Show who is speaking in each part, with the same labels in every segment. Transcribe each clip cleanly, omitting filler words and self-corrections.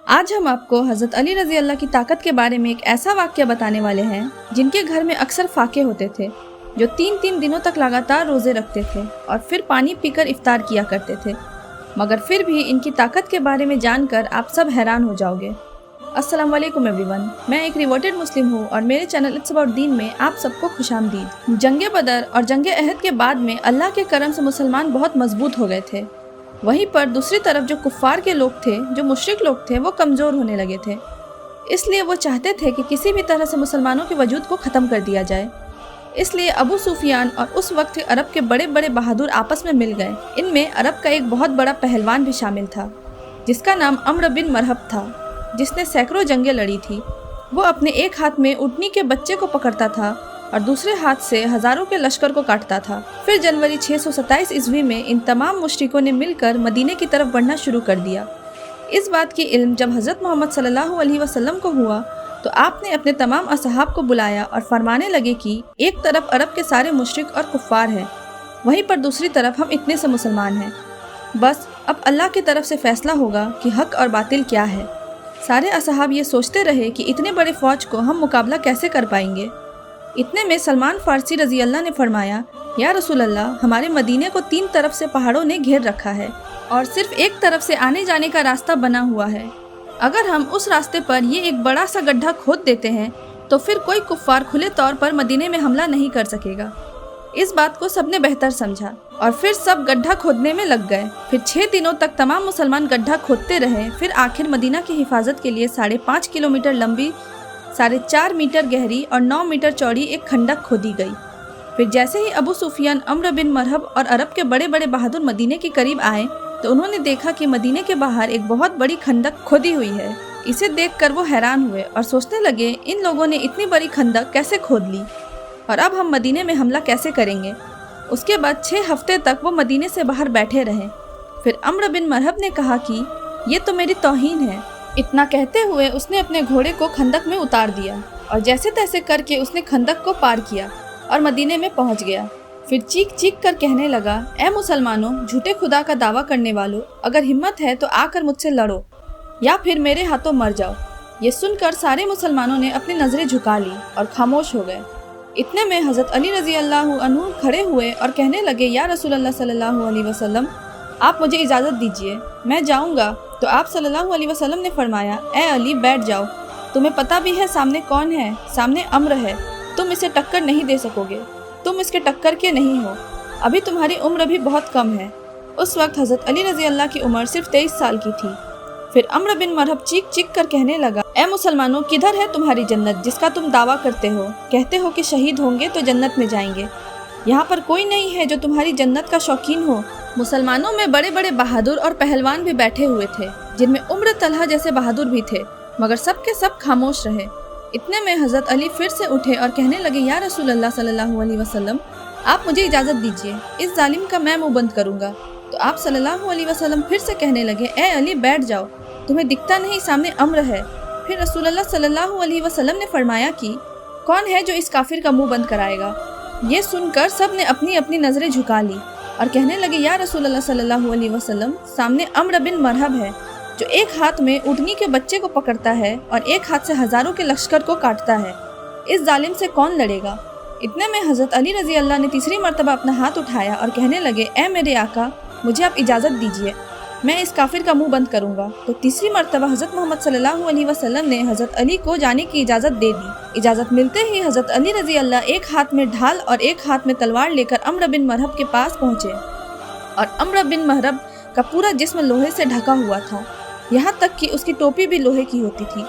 Speaker 1: آج ہم آپ کو حضرت علی رضی اللہ کی طاقت کے بارے میں ایک ایسا واقعہ بتانے والے ہیں جن کے گھر میں اکثر فاقے ہوتے تھے، جو 3 دنوں تک لگاتار روزے رکھتے تھے اور پھر پانی پی کر افطار کیا کرتے تھے، مگر پھر بھی ان کی طاقت کے بارے میں جان کر آپ سب حیران ہو جاؤ گے۔ السلام علیکم ایوری ون، میں ایک ریورٹڈ مسلم ہوں اور میرے چینل اٹس اباؤٹ دین میں آپ سب کو خوش آمدید۔ جنگ بدر اور جنگ احد کے بعد میں اللہ کے کرم سے مسلمان بہت مضبوط ہو گئے تھے، وہیں پر دوسری طرف جو کفار کے لوگ تھے، جو مشرک لوگ تھے، وہ کمزور ہونے لگے تھے۔ اس لیے وہ چاہتے تھے کہ کسی بھی طرح سے مسلمانوں کے وجود کو ختم کر دیا جائے۔ اس لیے ابو سفیان اور اس وقت کے عرب کے بڑے بڑے بہادر آپس میں مل گئے۔ ان میں عرب کا ایک بہت بڑا پہلوان بھی شامل تھا جس کا نام عمرو بن مرہب تھا، جس نے سینکڑوں جنگیں لڑی تھی۔ وہ اپنے ایک ہاتھ میں اونٹنی کے بچے کو پکڑتا تھا اور دوسرے ہاتھ سے ہزاروں کے لشکر کو کاٹتا تھا۔ پھر جنوری 627 عیسوی میں ان تمام مشرکوں نے مل کر مدینے کی طرف بڑھنا شروع کر دیا۔ اس بات کی علم جب حضرت محمد صلی اللہ علیہ وسلم کو ہوا تو آپ نے اپنے تمام اصحاب کو بلایا اور فرمانے لگے کہ ایک طرف عرب کے سارے مشرک اور کفار ہیں، وہیں پر دوسری طرف ہم اتنے سے مسلمان ہیں۔ بس اب اللہ کی طرف سے فیصلہ ہوگا کہ حق اور باطل کیا ہے۔ سارے اصحاب یہ سوچتے رہے کہ اتنے بڑے فوج کو ہم مقابلہ کیسے کر پائیں گے۔ اتنے میں سلمان فارسی رضی اللہ نے فرمایا، یا رسول اللہ، ہمارے مدینے کو 3 طرف سے پہاڑوں نے گھیر رکھا ہے اور صرف ایک طرف سے آنے جانے کا راستہ بنا ہوا ہے۔ اگر ہم اس راستے پر یہ ایک بڑا سا گڈھا کھود دیتے ہیں تو پھر کوئی کفار کھلے طور پر مدینے میں حملہ نہیں کر سکے گا۔ اس بات کو سب نے بہتر سمجھا اور پھر سب گڈھا کھودنے میں لگ گئے۔ پھر 6 دنوں تک تمام مسلمان گڈھا کھودتے رہے۔ پھر آخر مدینہ کی حفاظت کے لیے 5.5 کلومیٹر لمبی، 4.5 میٹر گہری اور 9 میٹر چوڑی ایک کھندق کھودی گئی۔ پھر جیسے ہی ابو سفیان، عمرو بن مرہب اور عرب کے بڑے بڑے بہادر مدینے کے قریب آئے تو انہوں نے دیکھا کہ مدینے کے باہر ایک بہت بڑی کھندق کھودی ہوئی ہے۔ اسے دیکھ کر وہ حیران ہوئے اور سوچنے لگے، ان لوگوں نے اتنی بڑی کھندق کیسے کھود لی اور اب ہم مدینے میں حملہ کیسے کریں گے۔ اس کے بعد 6 ہفتے تک وہ مدینے سے باہر بیٹھے رہے۔ پھر عمرو بن مرہب نے کہا کہ یہ تو میری توہین ہے۔ اتنا کہتے ہوئے اس نے اپنے گھوڑے کو کھندق میں اتار دیا اور جیسے تیسے کر کے اس نے کھندق کو پار کیا اور مدینے میں پہنچ گیا۔ پھر چیخ چیخ کر کہنے لگا، اے مسلمانوں، جھوٹے خدا کا دعویٰ کرنے والوں، اگر ہمت ہے تو آ کر مجھ سے لڑو یا پھر میرے ہاتھوں مر جاؤ۔ یہ سن کر سارے مسلمانوں نے اپنی نظریں جھکا لی اور خاموش ہو گئے۔ اتنے میں حضرت علی رضی اللہ عنہ کھڑے ہوئے اور کہنے لگے، یا رسول اللہ صلی اللہ علیہ وسلم، آپ مجھے اجازت دیجیے، میں جاؤں گا۔ تو آپ صلی اللہ علیہ وسلم نے فرمایا، اے علی، بیٹھ جاؤ، تمہیں پتہ بھی ہے سامنے کون ہے؟ سامنے عمرو ہے، تم اسے ٹکر نہیں دے سکو گے، تم اس کے ٹکر کے نہیں ہو، ابھی تمہاری عمر بھی بہت کم ہے۔ اس وقت حضرت علی رضی اللہ کی عمر صرف 23 سال کی تھی۔ پھر عمرو بن مرہب چیخ چیخ کر کہنے لگا، اے مسلمانوں، کدھر ہے تمہاری جنت جس کا تم دعویٰ کرتے ہو؟ کہتے ہو کہ شہید ہوں گے تو جنت میں جائیں گے، یہاں پر کوئی نہیں ہے جو تمہاری جنت کا شوقین ہو۔ مسلمانوں میں بڑے بڑے بہادر اور پہلوان بھی بیٹھے ہوئے تھے، جن میں عمر طلحہ جیسے بہادر بھی تھے، مگر سب کے سب خاموش رہے۔ اتنے میں حضرت علی پھر سے اٹھے اور کہنے لگے، یا رسول اللہ صلی اللہ علیہ وسلم، آپ مجھے اجازت دیجیے، اس ظالم کا میں منہ بند کروں گا۔ تو آپ صلی اللہ علیہ وسلم پھر سے کہنے لگے، اے علی، بیٹھ جاؤ، تمہیں دکھتا نہیں سامنے عمرو ہے؟ پھر رسول اللہ صلی اللہ علیہ وسلم نے فرمایا کہ کون ہے جو اس کافر کا منہ بند کرائے گا؟ یہ سن کر سب نے اپنی اپنی نظریں جھکا لی اور کہنے لگے، یا رسول اللہ صلی اللہ علیہ وسلم، سامنے عمرو بن مرہب ہے جو ایک ہاتھ میں اونٹنی کے بچے کو پکڑتا ہے اور ایک ہاتھ سے ہزاروں کے لشکر کو کاٹتا ہے، اس ظالم سے کون لڑے گا؟ اتنے میں حضرت علی رضی اللہ نے تیسری مرتبہ اپنا ہاتھ اٹھایا اور کہنے لگے، اے میرے آقا، مجھے آپ اجازت دیجیے، میں اس کافر کا منہ بند کروں گا۔ تو تیسری مرتبہ حضرت محمد صلی اللہ علیہ وسلم نے حضرت علی کو جانے کی اجازت دے دی۔ اجازت ملتے ہی حضرت علی رضی اللہ ایک ہاتھ میں ڈھال اور ایک ہاتھ میں تلوار لے کر عمرو بن مرہب کے پاس پہنچے، اور عمرو بن مرہب کا پورا جسم لوہے سے ڈھکا ہوا تھا، یہاں تک کہ اس کی ٹوپی بھی لوہے کی ہوتی تھی۔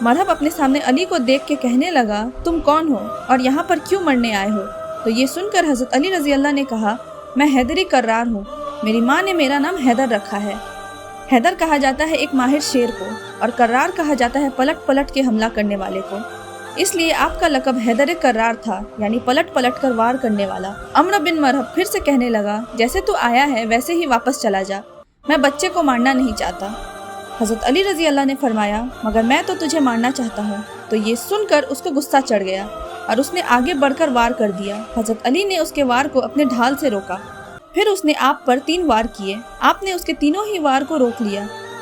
Speaker 1: مرہب اپنے سامنے علی کو دیکھ کے کہنے لگا، تم کون ہو اور یہاں پر کیوں مرنے آئے ہو؟ تو یہ سن کر حضرت علی رضی اللہ نے کہا، میں حیدری کرار ہوں، میری ماں نے میرا نام حیدر رکھا ہے۔ حیدر کہا جاتا ہے ایک ماہر شیر کو، اور کرار کہا جاتا ہے پلٹ پلٹ کے حملہ کرنے والے کو، اس لیے آپ کا لقب حیدر کرار تھا، یعنی پلٹ پلٹ کر وار کرنے والا۔ عمرو بن مرہب پھر سے کہنے لگا، جیسے تو آیا ہے ویسے ہی واپس چلا جا، میں بچے کو مارنا نہیں چاہتا۔ حضرت علی رضی اللہ نے فرمایا، مگر میں تو تجھے مارنا چاہتا ہوں۔ تو یہ سن کر اس کو غصہ چڑھ گیا اور اس نے آگے بڑھ کر وار کر دیا۔ حضرت علی نے اس کے وار کو اپنے ڈھال سے روکا، پھر اس نے آپ پر 3 وار کیے۔ آپ نے اس کے تینوں ہی وار کو روک لیا